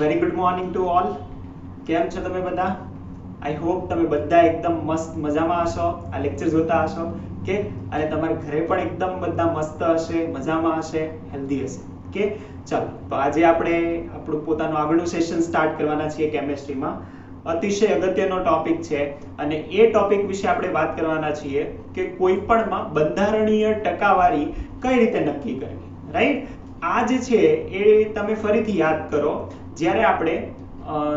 Very good morning to all. કેમ છો તમે બધા? આઈ હોપ તમે બધા એકદમ મસ્ત મજામાં હશો, આ લેક્ચર જોતા હશો કે અને તમારા ઘરે પણ એકદમ બધા મસ્ત હશે, મજામાં હશે, હેલ્ધી હશે કે ચાલો તો આજે આપણે આપણું પોતાનું આગળનું સેશન સ્ટાર્ટ કરવાના છીએ કેમેસ્ટ્રીમાં. અતિશય અગત્યનો ટોપિક છે અને એ ટોપિક વિશે આપણે વાત કરવાના છીએ કે કોઈ પણમાં બંધારણીય ટકાવારી કઈ રીતે નક્કી કરવી. રાઈટ, આ જે છે એ તમે ફરીથી યાદ કરો, જ્યારે આપણે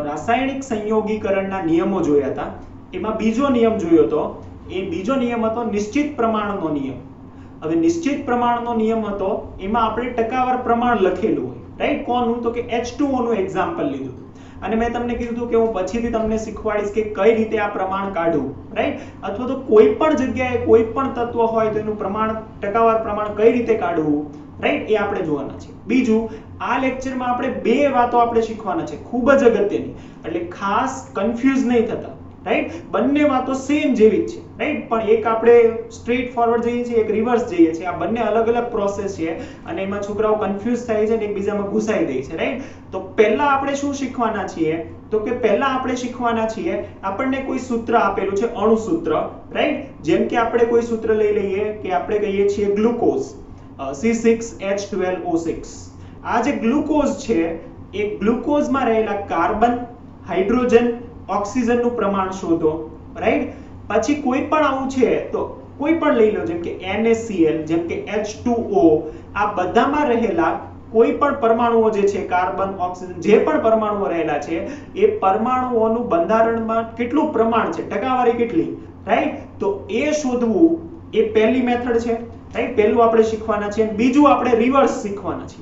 રાસાયણિક સંયોગીકરણના નિયમો જોયા હતા એમાં બીજો નિયમ જોયો હતો. એ બીજો નિયમ હતો નિશ્ચિત પ્રમાણનો નિયમ. હવે નિશ્ચિત પ્રમાણનો નિયમ હતો એમાં આપણે ટકાવાર પ્રમાણ લખેલું હોય. રાઈટ, કોનું? તો કે H2O નું એક્ઝામ્પલ લીધું અને મેં તમને કીધું હતું કે હું પછીથી તમને શીખવાડીશ કે કઈ રીતે આ પ્રમાણ કાઢવું. રાઈટ, અથવા તો કોઈ પણ જગ્યાએ કોઈ પણ તત્વ હોય તો એનું પ્રમાણ, ટકાવાર પ્રમાણ કઈ રીતે કાઢવું, રાઈટ, એ આપણે જોવાના છે. બીજું, આ લેક્ચરમાં આપણે બે વાતો આપણે શીખવાના છે ખૂબ જ અગત્યની, એટલે ખાસ કન્ફ્યુઝ નહીં થતા. રાઈટ, બંને વાતો સેમ જેવી જ છે. રાઈટ, પણ એક આપણે સ્ટ્રેટ ફોરવર્ડ જઈએ છીએ, એક રિવર્સ જઈએ છીએ. આ બંને અલગ અલગ પ્રોસેસ છે અને એમાં છોકરાઓ કન્ફ્યુઝ થાય છે અને એકબીજામાં ઘૂસાઈ દે છે. રાઈટ, તો પહેલા આપણે શું શીખવાના છીએ? તો કે પહેલા આપણે શીખવાના છીએ, આપણને કોઈ સૂત્ર આપેલું છે, અણુ સૂત્ર. રાઈટ, જેમ કે આપણે કોઈ સૂત્ર લઈ લઈએ કે આપણે કહીએ છીએ ગ્લુકોઝ, C6H12O6. આ જે ગ્લુકોઝ છે એ ગ્લુકોઝમાં રહેલા કાર્બન, હાઇડ્રોજન, ઓક્સિજનનું પ્રમાણ શોધો. રાઈટ, પછી કોઈ પણ આવું છે તો કોઈ પણ લઈ લો, જેમ કે NaCl, જેમ કે H2O, આ બધામાં રહેલા કોઈ પણ પરમાણુઓ જે છે, કાર્બન, ઓક્સિજન, જે પણ પરમાણુઓ રહેલા છે એ પરમાણુઓનું બંધારણમાં કેટલું પ્રમાણ છે, ટકાવારી કેટલી, રાઈટ, તો એ શોધવું એ પહેલી મેથડ છે. રાઈટ, પહેલું આપણે શીખવાના છે. બીજું આપણે રિવર્સ શીખવાના છે.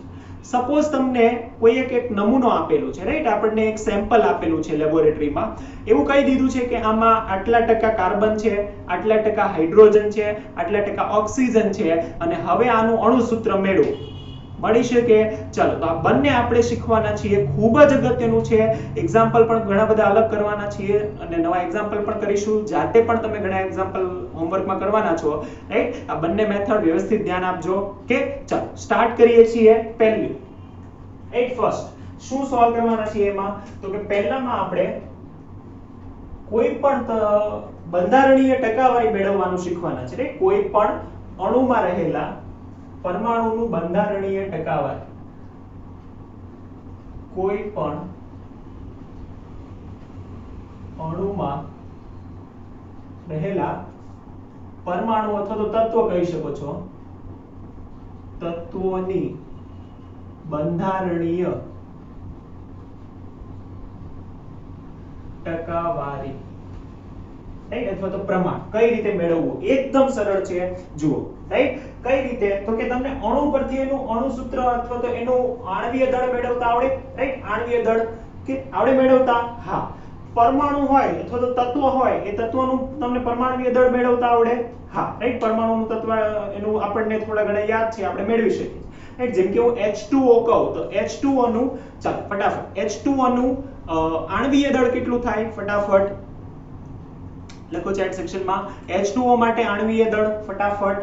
સપોઝ તમને કોઈ એક નમૂનો આપેલો છે, રાઈટ, આપણને એક સેમ્પલ આપેલું છે લેબોરેટરીમાં, એવું કહી દીધું છે કે આમાં આટલા ટકા કાર્બન છે, આટલા ટકા હાઇડ્રોજન છે, આટલા ટકા ઓક્સિજન છે અને હવે આનું અણુ સૂત્ર મેળવો. મળી શકે? ચાલો, તો આ બંને આપણે શીખવાના છીએ, ખૂબ જ અગત્યનું છે. એક્ઝામ્પલ પણ ઘણા બધા અલગ કરવાના છીએ અને નવા એક્ઝામ્પલ પણ કરીશું. જાતે પણ તમે ઘણા એક્ઝામ્પલ હોમવર્કમાં કરવાના છો. રાઈટ, આ બંને મેથડ વ્યવસ્થિત ધ્યાન આપજો. કે ચાલો સ્ટાર્ટ કરીએ છીએ. પહેલી, રાઈટ, ફર્સ્ટ શું સોલ્વ કરવાના છીએ એમાં? તો કે પહેલામાં આપણે કોઈ પણ બંધારણીય ટકાવારી મેળવવાનું શીખવાના છે. રાઈટ, કોઈ પણ અણુમાં રહેલા પરમાણુનું બંધારણીય ટકાવારી, કોઈ પણ અણુમાં રહેલા પરમાણુ અથવા તો તત્વ કહી શકો છો, તત્વોની બંધારણીય ટકાવારી, રાઈટ, અથવા તો પ્રમાણ કઈ રીતે મેળવવું? એકદમ સરળ છે. જુઓ, રાઈટ, કઈ રીતે? તો કે તમને અણુ પરથી એનું અણુ સૂત્ર અથવા તો એનું આણ્વીય દળ મેળવતા આવડે. રાઈટ, આણ્વીય દળ કે આવડે મેળવતા? હા. પરમાણુ હોય અથવા તો તત્વ હોય, એ તત્વનું તમને પરમાણ્વીય દળ મેળવતા આવડે? હા. રાઈટ, પરમાણુનું તત્વ એનું આપણને થોડા ઘણા યાદ છે, આપણે મેળવી શકીએ. રાઈટ, જેમ કે હું H2O કહું તો H2O નું, ચાલો ફટાફટ, H2O નું આણ્વીય દળ કેટલું થાય? ફટાફટ લખો ચેટ સેક્શનમાં. H2O માટે આણ્વીય દળ ફટાફટ.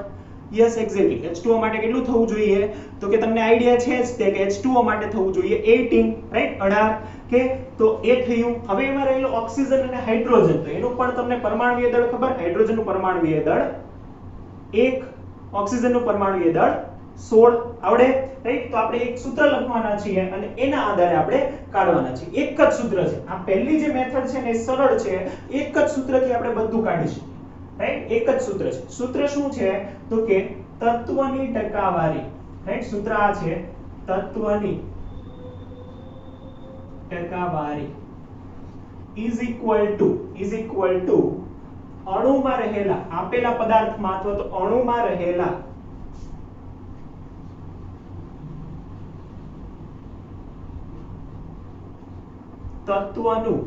Yes, exactly. H2O માટે કેટલું થવું જોઈએ? તો કે તમને આઈડિયા છે જ કે H2O માટે થવું જોઈએ 18, રાઈટ, 18 કે તો એ થયું. હવે એમાં રહેલો ઓક્સિજન અને હાઇડ્રોજન, તો એનું પણ તમને પરમાણ્વીય દળ ખબર? હાઇડ્રોજનનું પરમાણ્વીય દળ 1, ઓક્સિજનનું પરમાણ્વીય દળ 16 આવડે. રાઈટ, તો આપણે એક સૂત્ર લખવાના છીએ અને એના આધારે આપણે કાઢવાના છીએ. એક જ સૂત્ર છે. આ પહેલી જે મેથડ છે ને એ સરળ છે. એક જ સૂત્રથી આપણે બધું કાઢી શકીએ. રાઈટ, એક જ સૂત્ર છે. સૂત્ર શું છે? તો કે તત્વની ટકાવારી. રાઈટ, સૂત્ર આ છે, તત્વની ટકાવારી ઇઝ ઇક્વલ ટુ અણુમાં રહેલા, આપેલા પદાર્થમાં અથવા તો અણુમાં રહેલા તત્વનું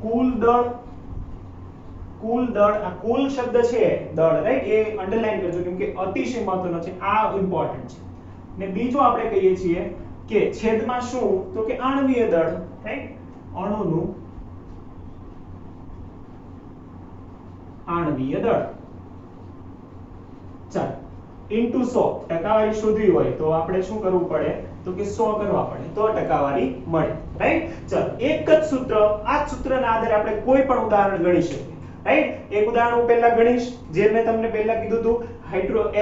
કુલ દળ. આ કુલ શબ્દ છે દળ, રાઈટ, એ અંડરલાઈન કરજો કેમ કે અતિશય મહત્વનો છે, આ ઇમ્પોર્ટન્ટ છે. ને બીજું આપણે કહીએ છીએ કે છેદમાં શું? તો કે આણ્વીય દળ. રાઈટ, અણુનું આણ્વીય દળ. ચાલો, into 100 ટકાવારી શોધવી હોય તો આપણે શું કરવું પડે? તો કે 100 કરવા પડે તો ટકાવારી મળે, રાઈટ? ચલો એક જ સૂત્ર, આ જ સૂત્રના આધારે આપણે કોઈ પણ ઉદાહરણ ગણી શકીએ, રાઈટ? એક ઉદાહરણ હું પહેલા ગણીશ, જે મેં તમને પહેલા કીધું હતું,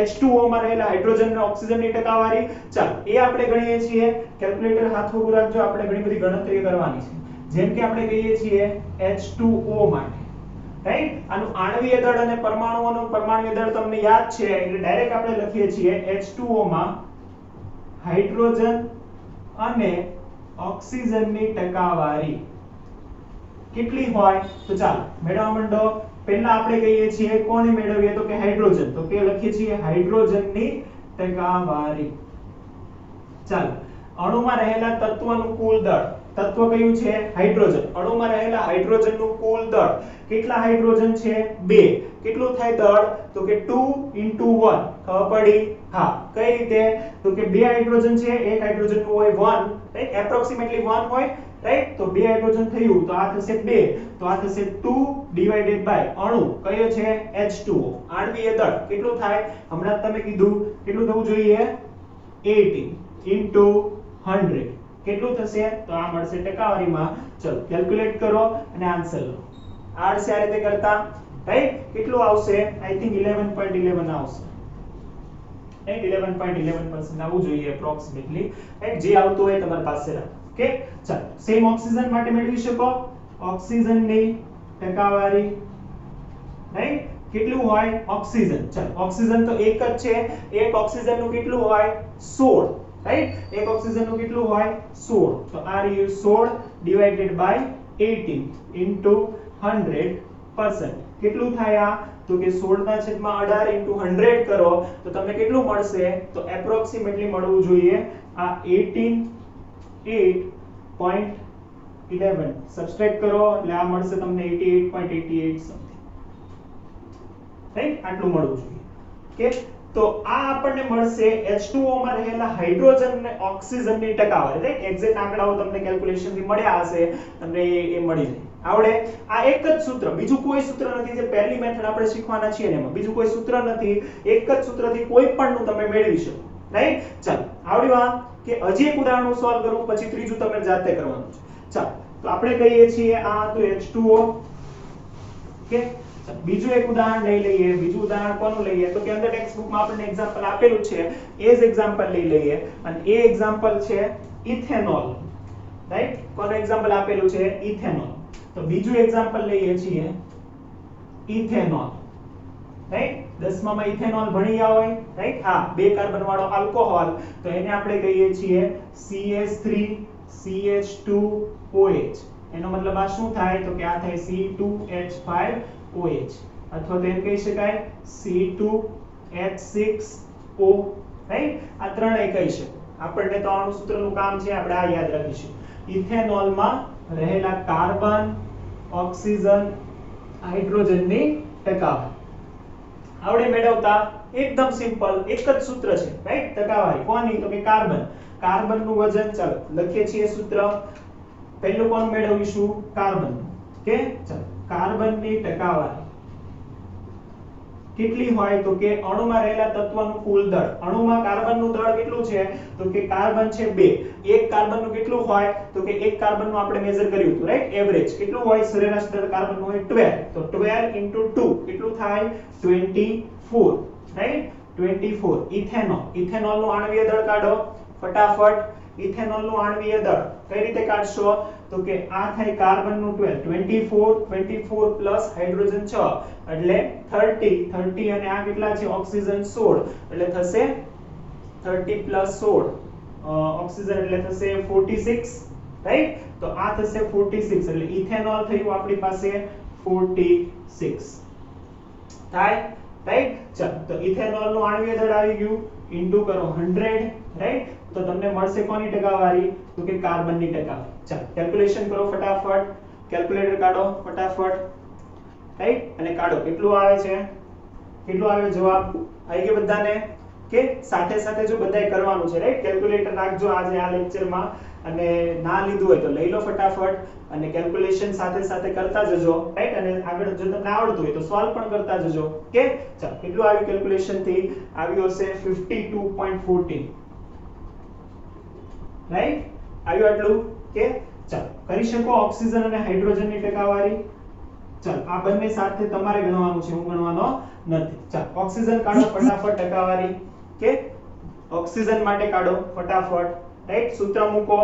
H2O માં રહેલા હાઇડ્રોજન અને ઓક્સિજનની ટકાવારી. ચાલો એ આપણે ગણીએ છીએ. કેલ્ક્યુલેટર હાથ ઉપર રાખજો, આપણે ઘણી બધી ગણતરી કરવાની છે. જેમ કે આપણે કહીએ છીએ H2O માટે, રાઈટ? આનું આણ્વીય દળ અને પરમાણુય દળ તમને યાદ છે એટલે ડાયરેક્ટ આપણે લખીએ છીએ H2O માં હાઇડ્રોજન અને ઓક્સિજનની ટકાવારી કેટલી હોય? તો ચાલો મેળવવા માંડો. પહેલા આપણે કહીએ છીએ કોની મેળવીએ તો કે હાઇડ્રોજન, તો કે લખીએ છીએ હાઇડ્રોજનની ટકાવારી. ચાલો અણુમાં રહેલા તત્વનું કુલ દળ, તત્વ કયું છે? હાઇડ્રોજન. અણુમાં રહેલા હાઇડ્રોજનનું કુલ દળ, કેટલા હાઇડ્રોજન છે? 2. કેટલું થાય દળ? તો કે 2 * 1. ખબર પડી? હા. કઈ રીતે? તો કે 2 હાઇડ્રોજન છે, એક હાઇડ્રોજન નું હોય 1, રાઈટ? એપ્રોક્સિમેટલી 1 હોય, રાઈટ? તો 2 હાઇડ્રોજન થયું તો આ થશે 2, તો આ થશે 2 / અણુ કયો છે? H2O. આણ્વીય દળ કેટલું થાય? હમણાં તમે કીધું કેટલું થવું જોઈએ? 18 * 100 કેટલું થશે? તો આ મળશે ટકાવારીમાં. ચલો કેલ્ક્યુલેટ કરો અને આન્સર લો. આવડશે આ રીતે કરતા, રાઈટ? કેટલું આવશે? આઈ થિંક 11.11 આવશે, રાઈટ? 11.11% આવવું જોઈએ એપ્રોક્સિમેટલી, રાઈટ? જે આવતું હોય તમારી પાસે રાખો. ઓકે, ચાલો સેમ ઓક્સિજન માટે મેળવી શકો. ઓક્સિજનની ટકાવારી, રાઈટ? કેટલું હોય ઓક્સિજન? ચાલો ઓક્સિજન તો એક જ છે, એક ઓક્સિજનનું કેટલું હોય? 16, રાઈટ? એક ઓક્સિજનનું કેટલું હોય? 16. તો આ રહ્યું 16 / 18 * 100%. કેટલું થાય આ? તો કે 16/18 * 100 કરો તો તમને કેટલું મળશે? તો એપ્રોક્સિમેટલી મળવું જોઈએ આ 88.11. સબટ્રેક્ટ કરો એટલે આ મળશે તમને 88.88 સમથિંગ, રાઈટ? આટલું મળવું જોઈએ. ઓકે, તો આ આપણને મળશે H2O માં રહેલા હાઇડ્રોજન અને ઓક્સિજનની ટકાવારી, રાઈટ? એક્ઝેક્ટ આંકડાઓ તમને કેલ્ક્યુલેશન થી મળ્યા હશે, તમને એ મળી જાય. આવડે? આ એક જ સૂત્ર, બીજું કોઈ સૂત્ર નથી. જે પહેલી મેથડ આપણે શીખવાના છીએ એમાં બીજું કોઈ સૂત્ર નથી. એક જ સૂત્રથી કોઈ પણનું તમે મેળવી શકો, રાઈટ? ચાલો આવડ્યું આ? કે હજી એક ઉદાહરણ હું સોલ્વ કરું, પછી ત્રીજું તમે જાતે કરવાનું છે. ચાલો તો આપણે કહીએ છીએ આ તો H2O. ઓકે, બીજું એક ઉદાહરણ લઈ લઈએ. બીજું ઉદાહરણ કોનું લઈએ? તો કે અંદર ટેક્સ્ટ બુકમાં આપણને એક્ઝામ્પલ આપેલું છે, એ જ એક્ઝામ્પલ લઈ લઈએ. અને એ એક્ઝામ્પલ છે ઇથેનોલ, રાઈટ? કોનું એક્ઝામ્પલ આપેલું છે? ઇથેનોલ. તો બીજું એક્ઝામ્પલ લઈએ છીએ ઇથેનોલ, રાઈટ? 10મા માં ઇથેનોલ ભણી ગયા હોય, રાઈટ? હા, 2 કાર્બન વાળો આલ્કોહોલ, તો એને આપણે કહીએ છીએ CH3CH2OH. એનો મતલબ આ શું થાય? તો કે આ થાય C2H5OH, અથવા તો એમ કહી શકાય C2H6O, રાઈટ? આ ત્રણેય કહી શકો. આપણને તો આનું સૂત્રનું કામ છે, આપણે આ યાદ રાખીશું. ઇથેનોલમાં રહેલા કાર્બન, ઓક્સિજન, હાઇડ્રોજનની ટકાવારી આવડે મેળવતા? એકદમ સિમ્પલ, એક જ સૂત્ર છે, રાઈટ? ટકાવારી કોની? તો કે કાર્બન. કાર્બનનું વજન, ચાલો લખીએ છીએ સૂત્ર. પહેલું કોણ મેળવીશું? કાર્બન. ઓકે, ચાલો કાર્બનની ટકાવારી કેટલી હોય? તો કે અણુમાં રહેલા તત્વનું કુલ દળ. અણુમાં કાર્બનનું દળ કેટલું છે? તો કે કાર્બન છે 2. એક કાર્બનનું કેટલું હોય? તો કે એક કાર્બનનું આપણે મેઝર કર્યું હતું, રાઈટ? એવરેજ કેટલું હોય? સરેરાશ દળ કાર્બનનું હોય 12. તો 12 * 2 કેટલું થાય? 24, રાઈટ? 24. ઇથેનોલ. ઇથેનોલનું આણ્વીય દળ કાઢો ફટાફટ. ઇથેનોલનું આણ્વીય દળ કઈ રીતે કાઢશો? તો કે આ થાય કાર્બનનું 12, 24 પ્લસ હાઇડ્રોજન 6 એટલે 30 અને આ કેટલા છે? ઓક્સિજન 16 એટલે થશે 30 + 16 ઓક્સિજન એટલે થશે 46, રાઈટ? તો આ થશે 46 એટલે ઇથેનોલ થયું આપણી પાસે 46 થાય, રાઈટ? ચાલો તો ઇથેનોલનું આણ્વીય દળ આવી ગયું, ઇન્ટુ કરો 100, રાઈટ? તો તમને મળશે કોની ટકાવારી? તો કે કાર્બનની ટકાવારી. ચાલો કેલ્ક્યુલેશન કરો ફટાફટ. કેલ્ક્યુલેટર કાઢો ફટાફટ, રાઈટ? અને કાઢો કેટલું આવે છે? કેટલું આવે જવાબ? આવી ગયો બધાને? કે સાથે સાથે જો બધાય કરવાનું છે, રાઈટ? કેલ્ક્યુલેટર રાખજો આજે આ લેક્ચરમાં, અને ના લીધું હોય તો લઈ લો ફટાફટ, અને કેલ્ક્યુલેશન સાથે સાથે કરતા જજો, રાઈટ? અને આગળ જો તમને આવડતું હોય તો સોલ્વ પણ કરતા જજો. ઓકે, ચાલો કેટલું આવ્યું? કેલ્ક્યુલેશન થી આવ્યું હશે 52.14. રાઈટ? આવ્યું આટલું કે ચાલો કરી શકો ઓક્સિજન અને હાઇડ્રોજનની ટકાવારી. ચાલો આ બંને સાથે તમારે ગણવાનું છે, હું ગણવાનો નથી. ચાલો ઓક્સિજન કાઢો ફટાફટ ટકાવારી કે ઓક્સિજન માટે કાઢો ફટાફટ. રાઈટ? સૂત્ર મૂકો.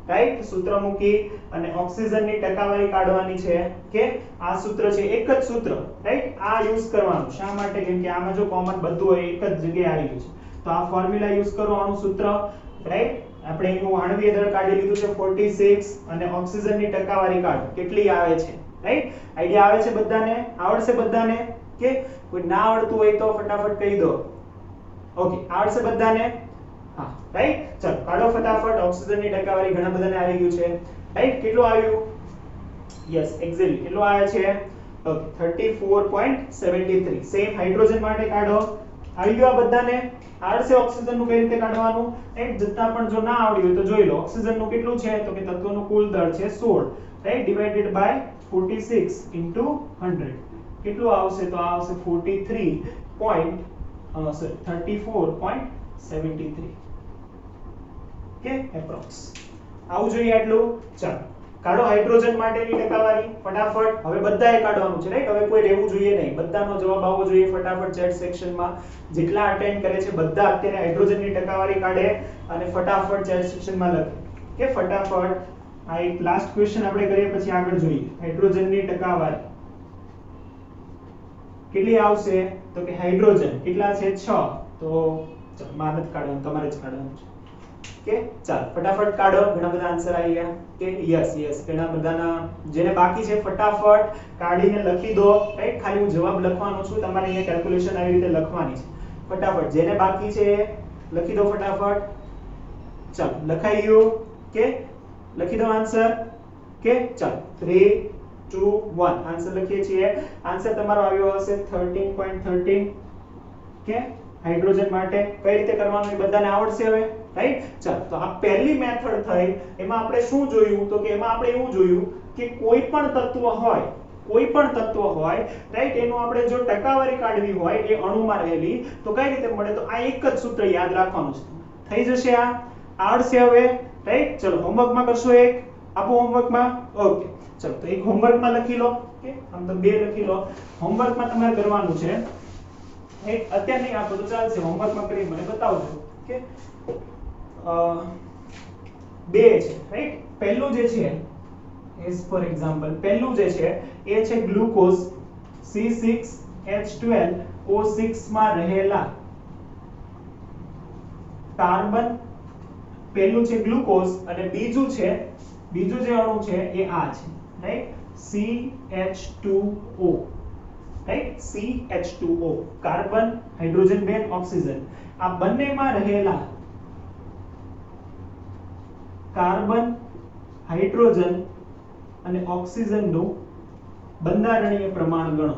રાઈટ? સૂત્ર મૂકી અને ઓક્સિજનની ટકાવારી કાઢવાની છે કે આ સૂત્ર છે, એક જ સૂત્ર. રાઈટ? આ યુઝ કરવાનું. શા માટે? કેમ કે આમાં જો કોમન બધું હોય એક જ જગ્યાએ આવી ગયું છે, તો આ ફોર્મ્યુલા યુઝ કરો, આનું સૂત્ર. રાઈટ? આપણે એનું આણ્વીય દળ કાઢી લીધું છે 46 અને ઓક્સિજનની ટકાવારી કાઢો કેટલી આવે છે. રાઈટ? આઈડિયા આવે છે બધાને? આવડશે બધાને? કે કોઈ ના આવડતું હોય તો ફટાફટ કહી દો. ઓકે, આવડશે બધાને? હા, રાઈટ? ચલો કાઢો ફટાફટ ઓક્સિજનની ટકાવારી. ઘણા બધાને આવી ગયું છે. રાઈટ? કેટલું આવ્યું? યસ, એક્ઝેક્ટલી કેટલું આવે છે? ઓકે, 34.73. સેમ હાઇડ્રોજન માટે કાઢો. આવી ગયું આ બધાને? આવડશે ઓક્સિજન નું કઈ રીતે કાઢવાનું? રાઈટ? જતા પણ જો ના આવડ્યું તો જોઈ લો. ઓક્સિજન નું કેટલું છે? તો કે તત્વનું કુલ દળ છે 16. રાઈટ? Divided by 46 into 100. કેટલું આવશે? તો આવશે 34.73 કે એપ્રોક્સ. આવું જોઈએ આટલું. ચાલો કાઢો હાઇડ્રોજન માટેની ટકાવારી ફટાફટ. હવે બધાએ કાઢવાનું છે. રાઈટ? હવે કોઈ રહેવું જોઈએ નહીં, બધાનો જવાબ આવવો જોઈએ ફટાફટ. ચેટ સેક્શનમાં જેટલા અટેન્ડ કરે છે બધા અત્યારે હાઇડ્રોજનની ટકાવારી કાઢે અને ફટાફટ ચેટ સેક્શનમાં લખે કે ફટાફટ. આ એક લાસ્ટ ક્વેશ્ચન આપણે કરીએ પછી આગળ જોઈએ. હાઇડ્રોજનની ટકાવારી કેટલી આવશે? તો કે હાઇડ્રોજન કેટલા છે? 6. તો ચાલો મારે જ કાઢવાનું, તમારે જ કાઢવાનું છે. કે ચાલ ફટાફટ કાઢો. ઘણા બધા આન્સર આવી ગયા કે યસ યસ. ઘણા બધાના જેને બાકી છે ફટાફટ કાઢીને લખી દો. રાઈટ? ખાલી હું જવાબ લખવાનો છું, તમારે અહીંયા કેલ્ક્યુલેશન આવી રીતે લખવાની છે. ફટાફટ જેને બાકી છે લખી દો ફટાફટ. ચાલો લખાઈ ગયું કે લખી દો આન્સર કે ચાલો 3 2 1 આન્સર લખીએ છીએ. આન્સર તમારો આવ્યો હશે 13.13 કે હાઇડ્રોજન માટે. કઈ રીતે કરવાનું એ બધાને આવડશે હવે? રાઈટ? ચાલો તો આ પહેલી મેથડ થઈ. એમાં આપણે શું જોયું? તો કે એમાં આપણે એવું જોયું કે કોઈ પણ તત્વ હોય, રાઈટ? એનું આપણે જો ટકાવારી કાઢવી હોય એ અણુમાં રહેલી, તો કઈ રીતે મળે? તો આ એક જ સૂત્ર યાદ રાખવાનું છે. થઈ જશે? આ આવડશે હવે? રાઈટ? ચલો હોમવર્કમાં કરશો. એક આપો હોમવર્કમાં. ઓકે ચલો તો એક હોમવર્કમાં લખી લો કે આમ તો બે લખી લો. હોમવર્કમાં તમારે કરવાનું છે. એક અત્યારે નહીં આપો તો ચાલશે, હોમવર્કમાં કરી મને બતાવજો કે બે છે. રાઈટ? પહેલું જે છે એઝ ફોર એક્ઝામ્પલ પહેલું જે છે એ છે ગ્લુકોઝ C6H12O6 માં રહેલા કાર્બન. પહેલું છે ગ્લુકોઝ અને બીજું જે અણુ છે એ આ છે. Right? CH2O. Right? CH2O carbon, hydrogen બેન, ઓક્સિજન. આ બંનેમાં રહેલા કાર્બન, હાઇડ્રોજન અને ઓક્સિજનનું બંધારણીય પ્રમાણ ગણો.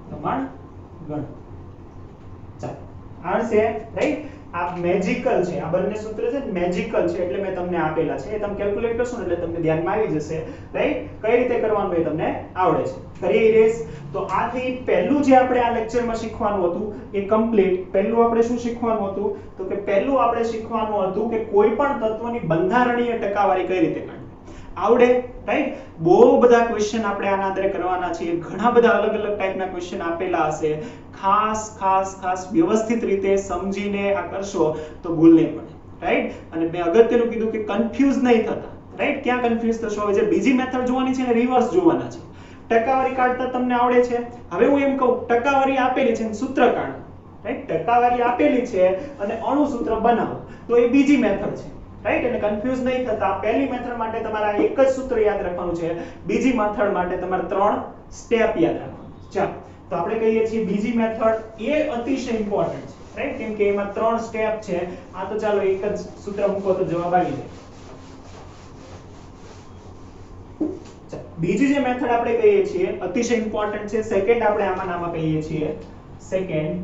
પ્રમાણ ગણો. ચાલો આવશે? રાઈટ? આ મેજિકલ છે. આ બંને સૂત્ર છે મેજિકલ છે એટલે મેં તમને આપેલા છે. એ તમે કેલ્ક્યુલેટ કરશો ને એટલે તમને ધ્યાનમાં આવી જશે. રાઈટ? કઈ રીતે કરવાનું એ તમને આવડે છે. કરીએ રેસ. તો આથી પહેલું જે આપણે આ લેક્ચરમાં શીખવાનું હતું એ કમ્પ્લીટ. પહેલું આપણે શું શીખવાનું હતું? તો કે પહેલું આપણે શીખવાનું હતું કે કોઈ પણ તત્વની બંધારણીય ટકાવારી કઈ રીતે કાઢવી. આવડે? રાઈટ? બહુ બધા ક્વેશ્ચન આપણે આના આધારે કરવાના છે. ઘણા બધા અલગ અલગ ટાઈપના ક્વેશ્ચન આપેલા હશે. ખાસ વ્યવસ્થિત રીતે સમજીને આ કરશો તો ભૂલ નહીં પડે. રાઈટ? અને મેં અગત્યનું કીધું કે કન્ફ્યુઝ નહીં થતા. રાઈટ? ક્યાં કન્ફ્યુઝ થશો? હવે જે બીજી મેથડ જોવાની છે ને રિવર્સ જોવાના છે. ટકાવારી કાઢતા તમને આવડે છે. હવે હું એમ કહું ટકાવારી આપેલી છે, સૂત્ર કાઢો. રાઈટ? ટકાવારી આપેલી છે અને અણુ સૂત્ર બનાવો, તો એ બીજી મેથડ છે. રાઈટ? અને કન્ફ્યુઝ નહીં થતા. પહેલી મેથડ માટે તમારે એક જ સૂત્ર યાદ રાખવાનું છે. બીજી મેથડ માટે તમારે 3 સ્ટેપ યાદ રાખવાનું છે. ચાલો તો આપણે કહીએ છીએ બીજી મેથડ એ અતિશય ઇમ્પોર્ટન્ટ છે. રાઈટ? કેમ કે એમાં 3 સ્ટેપ છે. આ તો ચાલો એક જ સૂત્ર મૂકો તો જવાબ આવી જાય. બીજી જે મેથડ આપણે કહીએ છીએ અતિશય ઇમ્પોર્ટન્ટ છે. સેકન્ડ આપણે આમાં કહીએ છીએ. સેકન્ડ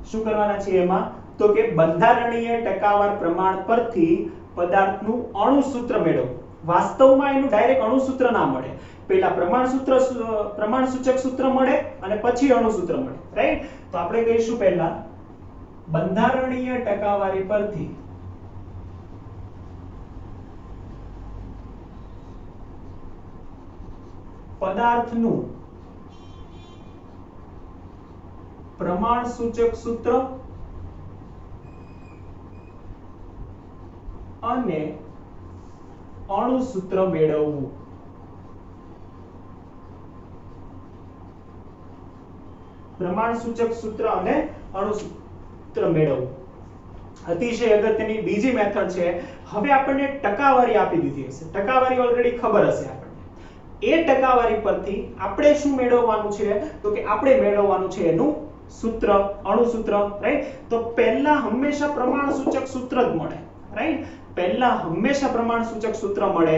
શું કરવાના છે એમાં? તો કે બંધારણીય ટકાવાર પ્રમાણ પરથી પદાર્થનું અણુ સૂત્ર મેળવો. વાસ્તવમાં એનું ડાયરેક્ટ અણુ સૂત્ર ના મળે. પહેલા પ્રમાણ સૂચક સૂત્ર મળે અને પછી અણુ સૂત્ર મળે. રાઈટ? તો આપણે કહીશું પહેલા બંધારણીય ટકાવારી પરથી પદાર્થનું પ્રમાણસૂચક સૂત્ર અને અણુ સૂત્ર મેળવવું. પ્રમાણસૂચક સૂત્ર અને અણુ સૂત્ર મેળવવું અતિશય અગત્યની બીજી મેથડ છે. હવે આપણને ટકાવારી આપી દીધી હશે, ટકાવારી ઓલરેડી ખબર હશે આપણને. એ ટકાવારી પરથી આપણે શું મેળવવાનું છે? તો કે આપણે મેળવવાનું છે એનું સૂત્ર, અણુ સૂત્ર, રાઈટ? તો પહેલા હંમેશા પ્રમાણસૂચક સૂત્ર જ મળે, રાઈટ? પહેલા હંમેશા પ્રમાણસૂચક સૂત્ર મળે,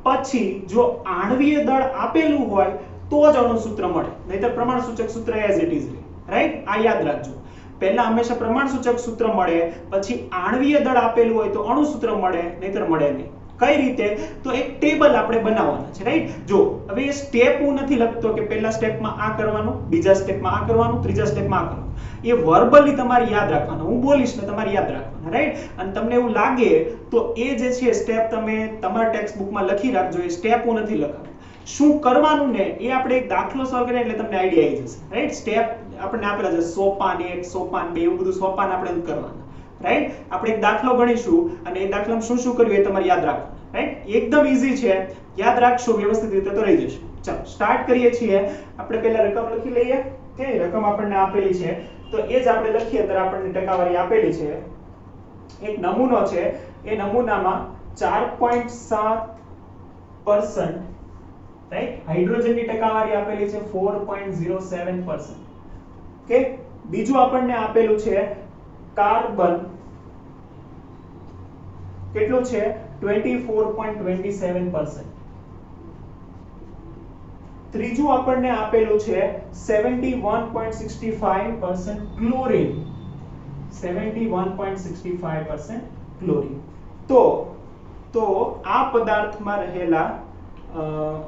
પછી જો આણ્વીય દળ આપેલું હોય તો જ અણુ સૂત્ર મળે, નહીતર પ્રમાણસૂચક સૂત્ર એઝ ઇટ ઇઝ રહે, રાઈટ? આ યાદ રાખજો. પહેલા હંમેશા પ્રમાણસૂચક સૂત્ર મળે, પછી આણ્વીય દળ આપેલું હોય તો અણુ સૂત્ર મળે, નહીતર મળે નહીં. કઈ રીતે? તો એક ટેબલ આપણે બનાવવાનું છે, રાઈટ? જો હવે એ સ્ટેપ હું નથી લખતો કે પહેલા સ્ટેપમાં આ કરવાનું, બીજા સ્ટેપમાં આ કરવાનું, ત્રીજા સ્ટેપમાં આ કરવાનું. એ વર્બલી તમારે યાદ રાખવાનું. હું બોલીશ ને તમારે યાદ રાખવાનું, રાઈટ? અને તમને એવું લાગે તો એ જે છે સ્ટેપ તમે તમારા ટેક્સ્ટ બુકમાં લખી રાખજો. એ સ્ટેપ હું નથી લખાવતો. શું કરવાનું ને એ આપણે એક દાખલો સોલ્વ કરીએ એટલે તમને આઈડિયા આવી જશે, રાઈટ? સ્ટેપ આપણને આપેલા છે, સોપાન 1, સોપાન 2, એવું બધું સોપાન આપણે કરવાના, રાઈટ? આપણે એક દાખલો ગણીશું અને એ દાખલામાં શું શું કર્યું એ તમારે યાદ રાખવાનું, રાઈટ? એકદમ ઈઝી છે, યાદ રાખશો વ્યવસ્થિત રીતે તો રહી જશે. ચાલો સ્ટાર્ટ કરીએ છીએ. આપણે પહેલા રકમ લખી લઈએ કે રકમ આપણને આપેલી છે તો એ જ આપણે લખીએ. ત્યારે આપણને ટકાવારી આપેલી છે. એક નમૂનો છે, એ નમૂનામાં 4.7% રાઈટ હાઇડ્રોજનની ટકાવારી આપેલી છે 4.07%. ઓકે, બીજું આપણને આપેલું છે કાર્બન કેટલું છે 24.27%. ત્રીજું આપણને આપેલું છે 71.65% ક્લોરીન, 71.65% ક્લોરીન. તો આ પદાર્થમાં રહેલા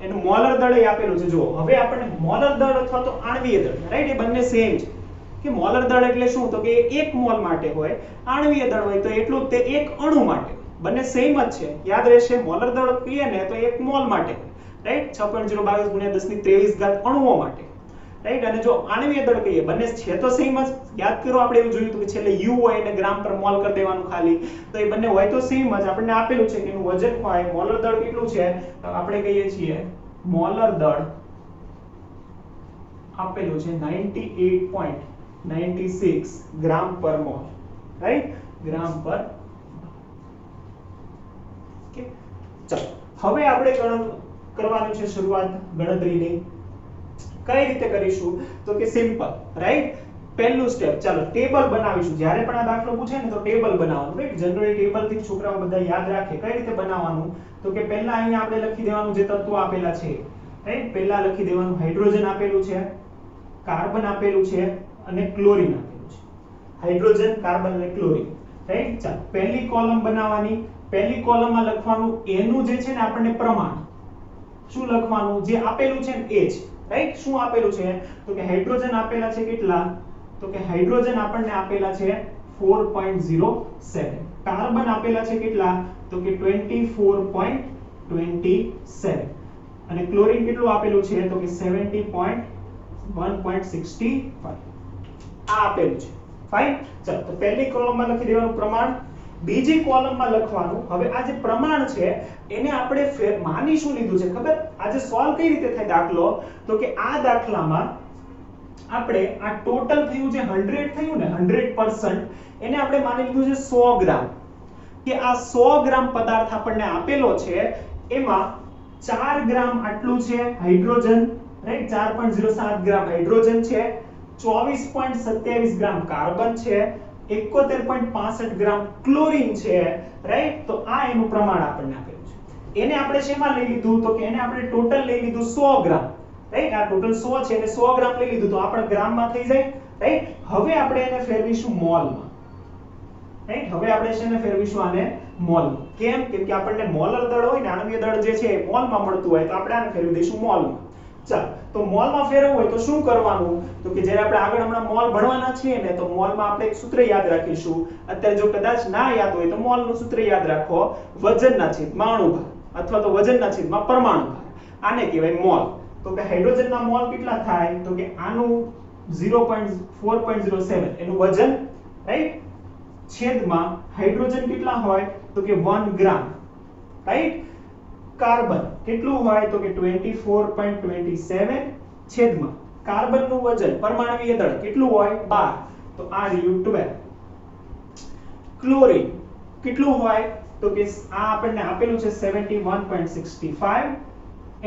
એનું મોલર દળ આપેલું છે. જો હવે આપણને મોલર દળ અથવા તો આણ્વીય દળ, રાઈટ? એ બંને સેમ છે કે મોલર દળ એટલે શું? તો કે 1 મોલ માટે હોય, આણ્વીય દળ હોય તો એટલું તે 1 અણુ માટે. બંને સેમ જ છે, યાદ રહેશે. મોલર દળ કહીએ ને તો 1 મોલ માટે, રાઈટ? 6.022 × 10⁻³ અણુઓ માટે, રાઈટ? અને જો આણ્વીય દળ કહીએ, બંને છે તો સેમ જ. યાદ કરો, આપણે એવું જોયું હતું કે છેલ્લે U હોય એને ગ્રામ પર મોલ કરી દેવાનું ખાલી. તો એ બંને હોય તો સેમ જ. આપણને આપેલું છે કે એનું વજન હોય, મોલર દળ કેટલું છે તો આપણે કહીએ છીએ મોલર દળ આપેલું છે 98.96 ગ્રામ પર મોલ, રાઈટ? ગ્રામ પર. ઓકે, ચાલો હવે આપણે કરવાનું છે શરૂઆત ગણતરીની. કઈ રીતે કરીશું? તો કે સિમ્પલ, રાઈટ? પહેલું સ્ટેપ, ચાલો ટેબલ બનાવીશું. જ્યારે પણ આ દાખલો પૂછે ને તો ટેબલ બનાવવાનું, રાઈટ? જનરલી ટેબલ થી છોકરાઓ બધા યાદ રાખે. કઈ રીતે બનાવવાનું? તો કે પહેલા અહીંયા આપણે લખી દેવાનું જે તત્વો આપેલા છે, રાઈટ? પહેલા લખી દેવાનું હાઇડ્રોજન આપેલું છે, કાર્બન આપેલું છે અને ક્લોરીન આપેલું છે. હાઇડ્રોજન, કાર્બન અને ક્લોરીન, રાઈટ? ચાલો પહેલી કોલમ બનાવવાની. પહેલી કોલમમાં લખવાનું એનું જે છે ને આપણને પ્રમાણ. શું લખવાનું? જે આપેલું છે ને એ જ, રાઈટ? શું આપેલું છે? તો કે હાઇડ્રોજન આપેલા છે કેટલા? તો કે હાઇડ્રોજન આપણને આપેલા છે 4.07. કાર્બન આપેલા છે કેટલા? તો કે 24.27. અને ક્લોરીન કેટલું આપેલું છે? તો કે 70.1.65. આ આપેલું છે. ફાઇન. ચાલો તો પહેલી કોલમમાં લખી દેવાનું પ્રમાણ. બીજી કોલમમાં લખવાનું હવે આ જે પ્રમાણ છે એને આપણે માની શું લીધું છે ખબર? આજે સોલ્વ કઈ રીતે થાય દાખલો? તો કે આ દાખલામાં આપણે આ ટોટલ થયું જે 100 થયું ને 100%, એને આપણે માની લીધું છે 100 ગ્રામ. કે આ 100 ગ્રામ પદાર્થ આપણને આપેલો છે, એમાં 4 ગ્રામ આટલું છે હાઇડ્રોજન, રાઈટ? 4.07 ગ્રામ હાઇડ્રોજન છે, 24.27 ગ્રામ કાર્બન છે, 71.65 ગ્રામ ક્લોરીન છે, રાઈટ? તો આ એનું પ્રમાણ આપણને આપેલું છે. એને આપણે શેમાં લઈ લીધું? તો કે એને આપણે ટોટલ લઈ લીધું 100 ગ્રામ, રાઈટ? આ ટોટલ 100 છે એટલે 100 ગ્રામ લઈ લીધું તો આપણે ગ્રામમાં થઈ જાય, રાઈટ? હવે આપણે એને ફેરવીશું મોલમાં, રાઈટ? હવે આપણે શેને ફેરવીશું? આને મોલમાં. કેમ? કેમ કે આપણને મોલર દળ હોય ને આણ્વીય દળ જે છે એ મોલમાં મળતું હોય તો આપણે આને ફેરવી દઈશું મોલમાં. ચાલો તો મોલમાં ફેરવવું હોય તો શું કરવાનું? તો કે જ્યારે આપણે આગળ હમણાં મોલ ભણવાના છીએ ને, તો મોલમાં આપણે એક સૂત્ર યાદ રાખીશું. અત્યારે જો કદાચ ના યાદ હોય તો મોલનું સૂત્ર યાદ રાખો, વજનના છેદમાં અણુભાર અથવા તો વજનના છેદમાં પરમાણુ ભાર. આને કહેવાય મોલ. તો કે હાઇડ્રોજનના મોલ કેટલા થાય? તો કે આનું 0.4.07 એનું વજન, રાઈટ, છેદમાં હાઇડ્રોજન કેટલા હોય? તો કે 1 ગ્રામ, રાઈટ. કાર્બન કેટલું હોય? તો કે 24.27 છેદમાં કાર્બનનું વજન પરમાણુીય દળ કેટલું હોય? 12, તો આ રહ્યું 12. ક્લોરીન કેટલું હોય? તો કે આ આપણને આપેલું છે 71.65,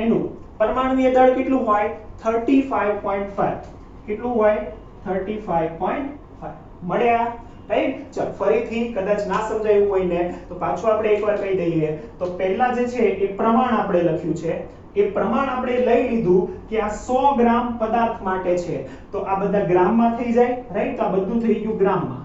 એનું પરમાણુીય દળ કેટલું હોય? 35.5. કેટલું હોય? 35.5. મળ્યા, રાઈટ. ચાલ ફરીથી કદાચ ના સમજાયું હોય ને તો પાછું આપણે એકવાર કહી દઈએ. તો પહેલા જે છે એ પ્રમાણ આપણે લખ્યું છે, એ પ્રમાણ આપણે લઈ લીધું કે આ 100 ગ્રામ પદાર્થ માટે છે, તો આ બધા ગ્રામમાં થઈ જાય, રાઈટ. તો આ બધું થઈ ગયું ગ્રામમાં,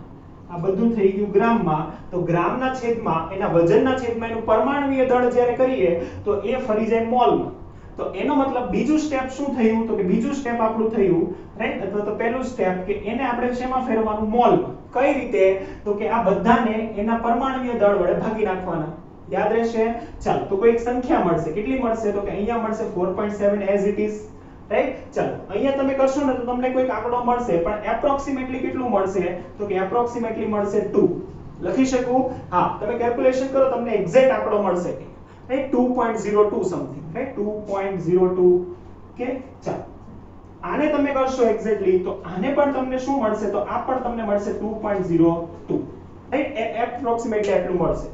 આ બધું થઈ ગયું ગ્રામમાં. તો ગ્રામના છેદમાં એના વજનના છેદમાં એનું પરમાણુીય દળ જ્યારે કરીએ તો એ ફરી જાય મોલમાં. તો એનો મતલબ બીજું સ્ટેપ શું થયું? તો કે બીજું સ્ટેપ આપણું થયું, રાઈટ, અથવા તો પહેલું સ્ટેપ કે એને આપણે શેમાં ફેરવવાનું? મોલમાં. કઈ રીતે? તો કે આ બધાને એના પરમાણુીય દળ વડે ભાગી નાખવાના. યાદ રહેશે? ચાલો, તો કોઈ એક સંખ્યા મળશે. કેટલી મળશે? તો કે અહીંયા મળશે 4.7 as it is, રાઈટ. ચાલો અહીંયા તમે કરશો ને તો તમને કોઈક આંકડો મળશે, પણ એપ્રોક્સિમેટલી કેટલું મળશે? તો કે એપ્રોક્સિમેટલી મળશે 2. લખી શકું? હા, તમે કેલ્ક્યુલેશન કરો તમને એક્ઝેક્ટ આંકડો મળશે, રાઈટ. 2.02 something, right. 2.02. કે ચાલો આને તમે કરશો એક્ઝેક્ટલી તો આને પણ તમને શું મળશે? તો આ પણ તમને મળશે 2.02, રાઈટ. એપ્રોક્સિમેટલી આટલું મળશે.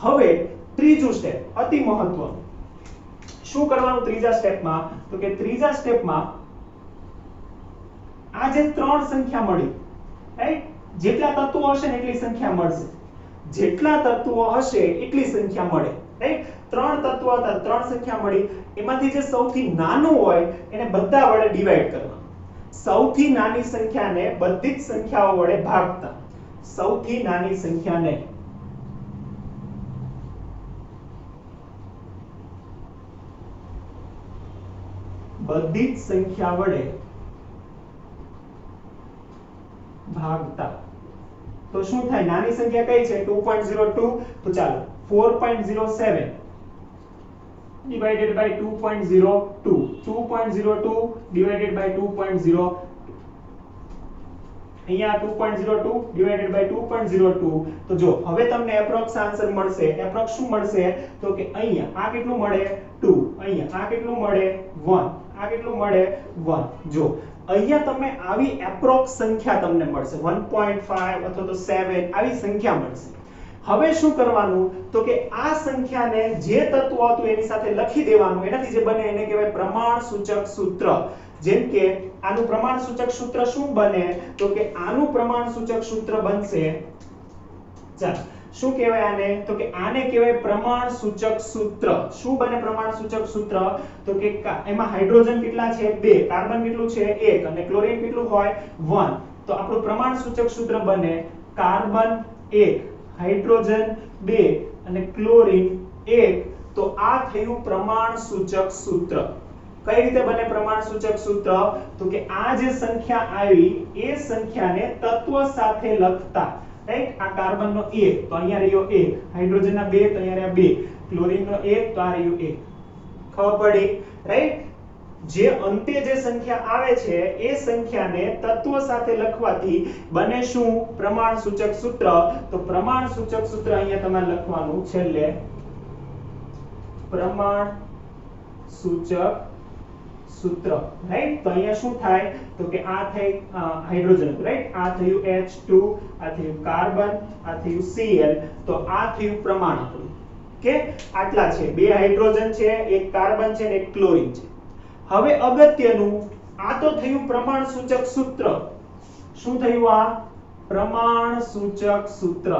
હવે ત્રીજું સ્ટેપ અતિ મહત્વનું. શું કરવાનું ત્રીજા સ્ટેપમાં? તો કે ત્રીજા સ્ટેપમાં આ જે ત્રણ સંખ્યા મળી, રાઈટ, જેટલા તત્વો હશે ને એટલી સંખ્યા મળશે. જેટલા તત્વો હશે એટલી સંખ્યા મળે, રાઈટ. ત્રણ તત્વો હતા, ત્રણ સંખ્યા મળી, એમાંથી જે સૌથી નાનું હોય એને બધા વડે ડિવાઈડ કરવાનું. સૌથી નાની સંખ્યાને બધી જ સંખ્યાઓ વડે ભાગતા. સૌથી નાની સંખ્યાને બધી જ સંખ્યા વડે ભાગતા. તો શું થાય? નાની સંખ્યા કઈ છે? 2.02. તો ચાલો 4.07 divided by 2.02, 2.02 divided by 2.02, અહીંયા 2.02 divided by 2.02. તો જો હવે તમને એપ્રોક્સ આન્સર મળશે. એપ્રોક્સ શું મળશે? તો કે અહીંયા આ કેટલું મળે? 2. અહીંયા આ કેટલું મળે? 1. આ કેટલું મળે? 1. જો અહીંયા તમે આવી એપ્રોક્સ સંખ્યા તમને મળશે, 1.5 અથવા તો 7 આવી સંખ્યા મળશે. હવે શું કરવાનું? તો કે આ સંખ્યાને જે તત્વ હતું એની સાથે લખી દેવાનું. એનાથી જે બને એને કહેવાય પ્રમાણ સૂચક સૂત્ર. જેમ કે આનું પ્રમાણ સૂચક સૂત્ર શું બને? તો કે આનું પ્રમાણ સૂચક સૂત્ર બનશે, ચાલો શું કહેવાય આને? તો કે આને કહેવાય પ્રમાણ સૂચક સૂત્ર. શું બને પ્રમાણ સૂચક સૂત્ર? તો કે એમાં હાઇડ્રોજન કેટલા છે? 2. કાર્બન કેટલું છે? 1. અને ક્લોરીન કેટલું હોય? 1. તો આપણું પ્રમાણ સૂચક સૂત્ર બને કાર્બન 1, હાઇડ્રોજન 2 અને ક્લોરીન 1. તો આ થયું પ્રમાણ સૂચક સૂત્ર. કઈ રીતે બને પ્રમાણ સૂચક સૂત્ર? તો કે આ જે સંખ્યા આવી એ સંખ્યાને તત્વ સાથે લખતા, રાઈટ. આ કાર્બનનો 1 તો અહીંયા રહ્યો 1, હાઇડ્રોજનના 2 તો અહીંયા રહ્યા 2, ક્લોરીનનો 1 તો આ રહ્યું 1. ખબર પડી, રાઈટ. જે અંતે જે સંખ્યા આવે છે એ સંખ્યાને તત્વ સાથે લખવાથી બને શું? પ્રમાણ સૂચક સૂત્ર. તો પ્રમાણ સૂચક સૂત્ર અહીંયા તમારે લખવાનું છેલ્લે, પ્રમાણ સૂચક સૂત્ર, રાઈટ. તો અહીંયા શું થાય? તો કે આ થઈ હાઇડ્રોજન, રાઈટ. આ થયું H2, આ થયું કાર્બન, આ થયું Cl. તો આ થયું પ્રમાણ આપણું, કે આટલા છે, 2 હાઇડ્રોજન છે, 1 કાર્બન છે અને 1 ક્લોરીન છે. હવે અગત્યનું, આ તો થયું પ્રમાણ સૂચક સૂત્ર. શું થયું? આ પ્રમાણ સૂચક સૂત્ર.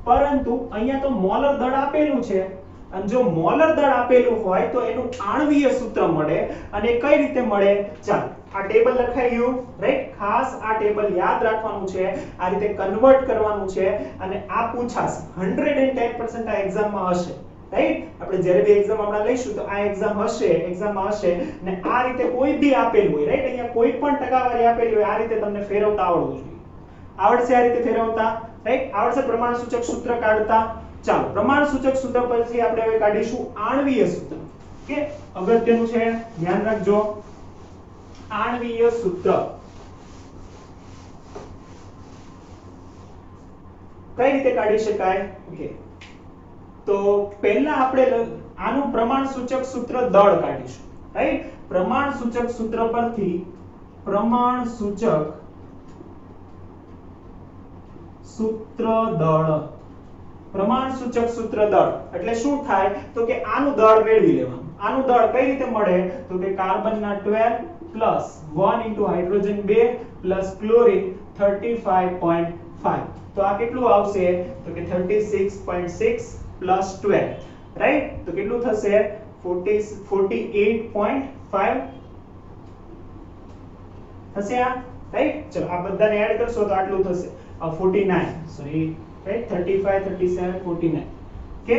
પરંતુ અહીંયા તો મોલર દળ આપેલું છે, અને જો મોલર દળ આપેલું હોય તો એનું આણ્વીય સૂત્ર મળે. અને કઈ રીતે મળે? ચાલો આ ટેબલ લખાઈ ગયું, રાઈટ. ખાસ આ ટેબલ યાદ રાખવાનું છે, આ રીતે કન્વર્ટ કરવાનું છે, અને આ પૂછાશે 110% આ એક્ઝામમાં હશે. રાઈટ આપણે જ્યારે બી એક્ઝામ હમણાં લઈશું તો આ એક્ઝામમાં હશે ને આ રીતે કોઈ બી આપેલું હોય રાઈટ અહીંયા કોઈ પણ ટકાવારી આપેલી હોય આ રીતે તમને ફેરવતા આવડવું જોઈએ આવડશે આ રીતે ફેરવતા રાઈટ આવડશે પ્રમાણસૂચક સૂત્ર કાઢતા ચાલો પ્રમાણસૂચક સૂત્ર પછી આપણે હવે કાઢીશું આણ્વીય સૂત્ર કે અગત્યનું છે ધ્યાન રાખજો આણ્વીય સૂત્ર કઈ રીતે કાઢી શકાય ઓકે તો પહેલા આપણે આનું પ્રમાણસૂચક સૂત્ર દળ કાઢીશું રાઈટ પ્રમાણસૂચક સૂત્ર પરથી પ્રમાણસૂચક સૂત્ર દળ પ્રમાણસૂચક સૂત્ર દળ એટલે શું થાય તો કે આનું દળ મેળવી લેવાનું આનું દળ કઈ રીતે મળે તો કે કાર્બનના 12 પ્લસ 1 * હાઇડ્રોજન 2 પ્લસ ક્લોરીન 35.5 તો આ કેટલું આવશે તો કે 36.6 પ્લસ 12 રાઈટ તો કેટલું થશે 48.5 થશે આ રાઈટ ચલો આ બધાને એડ કરશો તો આટલું થશે 49 સોરી રાઈટ 35 37 49 કે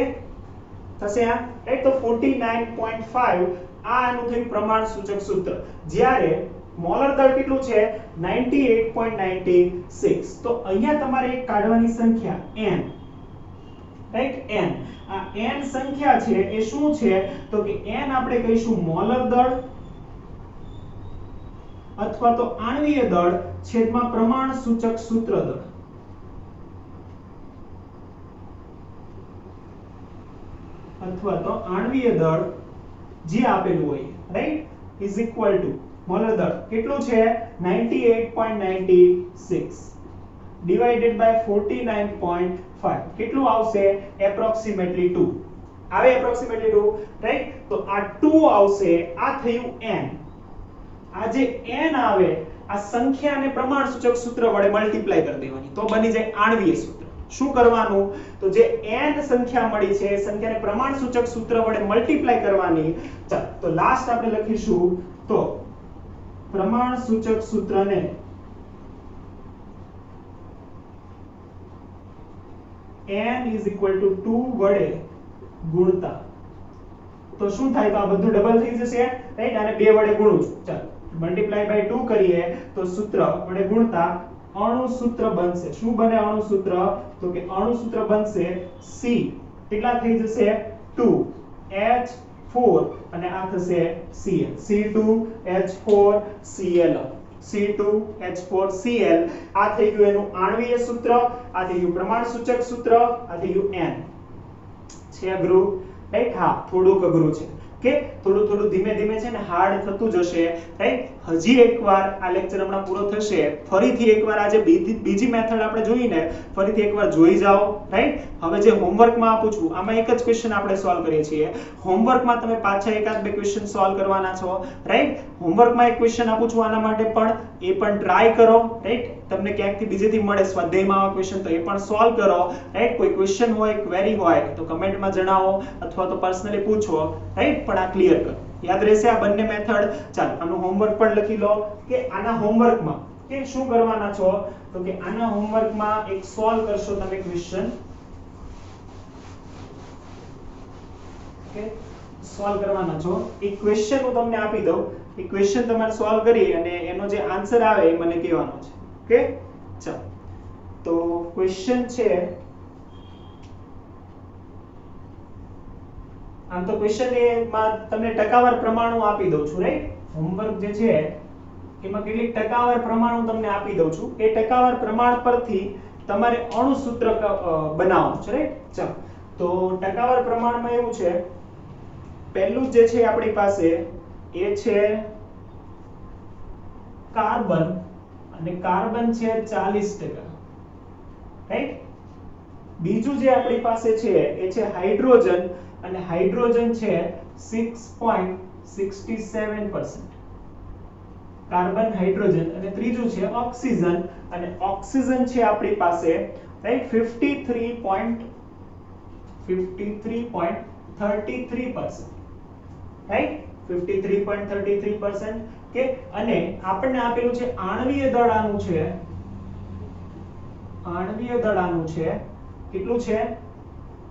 થશે આ રાઈટ તો 49.5 આ આનું થયું પ્રમાણસૂચક સૂત્ર જ્યારે મોલર દળ કેટલું છે 98.96 તો અહીંયા તમારે એક કાઢવાની સંખ્યા n રાઈટ n આ n સંખ્યા છે એ શું છે તો કે n આપણે કહીશું મોલર દળ અથવા તો આણ્વીય દળ છેદમાં પ્રમાણસૂચક સૂત્ર દળ અથવા તો આણ્વીય દળ જે આપેલું હોય right is equal to molar દળ કેટલું છે 98.96 ડિવાઇડેડ બાય 49.5 કેટલું આવશે એપ્રોક્સિમેટલી 2 આવે એપ્રોક્સિમેટલી 2 રાઈટ તો આ 2 આવશે આ થયું n આ જે n આવે આ સંખ્યાને પ્રમાણસૂચક સૂત્ર વડે મલ્ટીપ્લાય કરી દેવાની તો બની જાય આણ્વીય સૂત્ર શું કરવાનું તો જે n સંખ્યા મળી છે એ સંખ્યાને પ્રમાણસૂચક સૂત્ર વડે મલ્ટીપ્લાય કરવાની ચાલો તો લાસ્ટ આપણે લખીશું તો પ્રમાણસૂચક સૂત્રને n = 2 વડે ગુણતા તો શું થાય તો આ બધું ડબલ થઈ જશે રાઈટ આને 2 વડે ગુણું છું ચાલો મલ્ટીપ્લાય બાય 2 કરીએ તો સૂત્ર વડે ગુણતા અણુ સૂત્ર બનશે શું બને અણુ સૂત્ર તો કે અણુ સૂત્ર બનશે C કેટલા થઈ જશે 2H4 અને આ થશે Cl C2H4Cl C2H4Cl આ થઈ ગયું એનું આણ્વીય સૂત્ર આ થઈ ગયું પ્રમાણસૂચક સૂત્ર આ થઈ ગયું n છે અઘરું રાઈટ હા થોડુંક અઘરું છે કે થોડું ધીમે ધીમે છે ને હાર્ડ થતું જશે રાઈટ હજી એકવાર આ લેક્ચર હમણાં પૂરો થશે ફરીથી એકવાર આજે બીજી મેથડ આપણે જોઈને ફરીથી એકવાર જોઈ જાઓ રાઈટ હવે જે હોમવર્કમાં આપું છું આમાં એક જ ક્વેશ્ચન આપણે સોલ્વ કરીએ છીએ હોમવર્કમાં તમે પાછા એકાદ બે ક્વેશ્ચન સોલ્વ કરવાના છો રાઈટ હોમવર્કમાં એક ક્વેશ્ચન આપું છું આના માટે પણ એ પણ ટ્રાય કરો રાઈટ તમને ક્યાંકથી બીજેથી મળે સ્વાધ્યાયમાં આવા ક્વેશ્ચન તો એ પણ સોલ્વ કરો રાઈટ કોઈ ક્વેશ્ચન હોય ક્વેરી હોય તો કમેન્ટમાં જણાવો અથવા તો પર્સનલી પૂછો રાઈટ પણ આ ક્લિયર કરો યાદ રહેશે આ બંને મેથડ ચાલો આનું હોમવર્ક પણ લખી લો કે આના હોમવર્કમાં કે શું કરવાના છો તો કે આના હોમવર્કમાં એક સોલ્વ કરશો તમે ક્વેશ્ચન ઓકે સોલ્વ કરવાના છો એક ક્વેશ્ચન હું તમને આપી દઉં એ ક્વેશ્ચન તમારે સોલ્વ કરી અને એનો જે આન્સર આવે એ મને કહેવાનો છે ઓકે ચાલો તો ક્વેશ્ચન છે આમ તો ક્વેશ્ચન એમાં તમને ટકાવાર પ્રમાણો આપી દઉં છું રાઈટ હોમવર્ક જે છે એમાં કેટલીક ટકાવાર પ્રમાણો તમને આપી દઉં છું એ ટકાવાર પ્રમાણ પરથી તમારે અણુ સૂત્ર બનાવવાનું છે રાઈટ ચાલો તો ટકાવાર પ્રમાણમાં એવું છે પહેલું જે છે આપણી પાસે એ છે કાર્બન અને કાર્બન છે 40% રાઈટ બીજું જે આપણી પાસે છે એ છે હાઇડ્રોજન અને હાઇડ્રોજન છે 6.67% કાર્બન હાઇડ્રોજન અને ત્રીજું છે ઓક્સિજન અને ઓક્સિજન છે આપણી પાસે રાઈટ 53.33% રાઈટ 53.33% કે અને આપણને આપેલું છે આણ્વીય દળ આનું છે કેટલું છે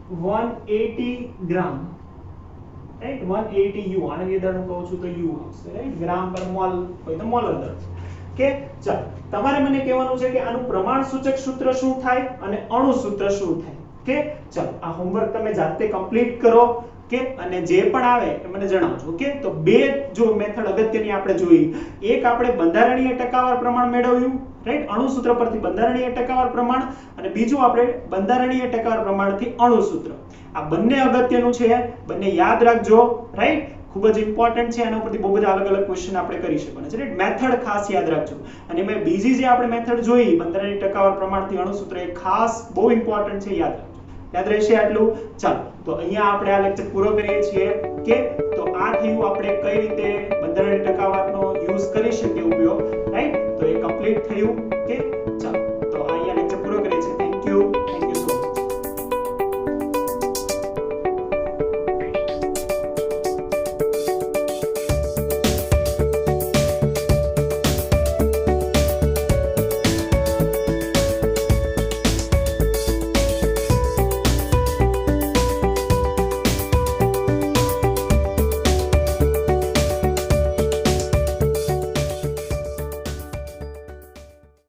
180 ગ્રામ, રાઈટ, 180 યુ, આને દળ હું કહું છું તો યુ આવશે, રાઈટ, ગ્રામ પર મોલ હોય તો મોલર દળ કે ચાલ તમારે મને કહેવાનું છે કે આનું પ્રમાણ સૂચક સૂત્ર શું થાય અને અણુ સૂત્ર શું થાય કે ચાલ આ હોમવર્ક તમે જાતે કમ્પ્લીટ કરો કે અને જે પણ આવે એ મને જણાવજો કે તો બે જો મેથડ અગત્યની આપણે જોઈ, એક આપણે બંધારણીય ટકાવાર પ્રમાણ મેળવ્યું, રાઈટ, અણુ સૂત્ર પરથી બંધારણીય ટકાવાર પ્રમાણ, અને બીજું આપણે બંધારણીય ટકાવાર પ્રમાણથી અણુ સૂત્ર. આ બંને અગત્યનું છે, બંને યાદ રાખજો, રાઈટ, ખૂબ જ ઇમ્પોર્ટન્ટ છે. આના ઉપરથી બહુ બધા અલગ અલગ ક્વેશ્ચન આપણે કરી શકવાના છે, રાઈટ. મેથડ ખાસ યાદ રાખજો. અને મેં બીજી જે આપણે મેથડ જોઈ બંધારણીય ટકાવાર પ્રમાણથી અણુ સૂત્ર, એ ખાસ બહુ ઇમ્પોર્ટન્ટ છે, યાદ રાખજો. યાદ રહેશે આટલું? ચાલો તો અહીંયા આપણે આ લેક્ચર પૂરો કરીએ છીએ કે તો આ થયું આપણે કઈ રીતે બંધારણીય ટકાવારનો યુઝ કરી શકીએ ઉપયોગ, રાઈટ. તો એ કમ્પ્લીટ થયું કે